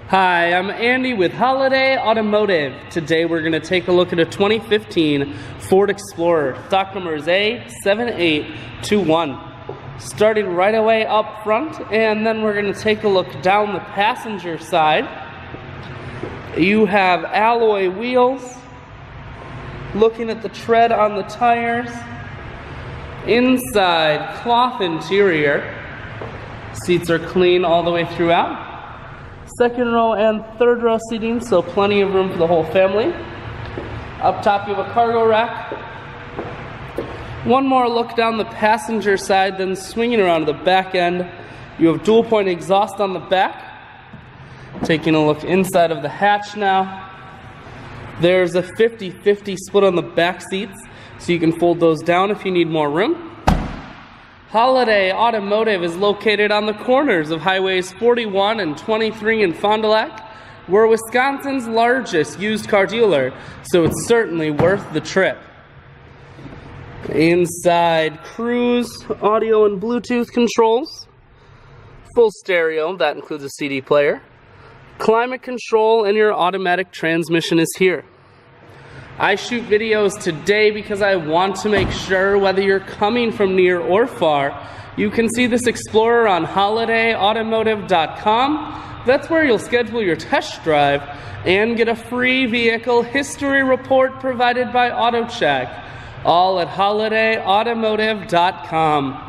Hi, I'm Andy with Holiday Automotive. Today we're going to take a look at a 2015 Ford Explorer. Stock number is A7821. Starting right away up front, and then we're going to take a look down the passenger side. You have alloy wheels. Looking at the tread on the tires. Inside, cloth interior. Seats are clean all the way throughout. Second row and third row seating, so plenty of room for the whole family. Up top you have a cargo rack. One more look down the passenger side, then swinging around to the back end, you have dual point exhaust on the back. Taking a look inside of the hatch now. There's a 50-50 split on the back seats, so you can fold those down if you need more room. Holiday Automotive is located on the corners of Highways 41 and 23 in Fond du Lac. We're Wisconsin's largest used car dealer, so it's certainly worth the trip. Inside, cruise, audio and Bluetooth controls. Full stereo, that includes a CD player. Climate control, and your automatic transmission is here. I shoot videos today because I want to make sure whether you're coming from near or far, you can see this Explorer on holidayautomotive.com. That's where you'll schedule your test drive and get a free vehicle history report provided by AutoCheck. All at holidayautomotive.com.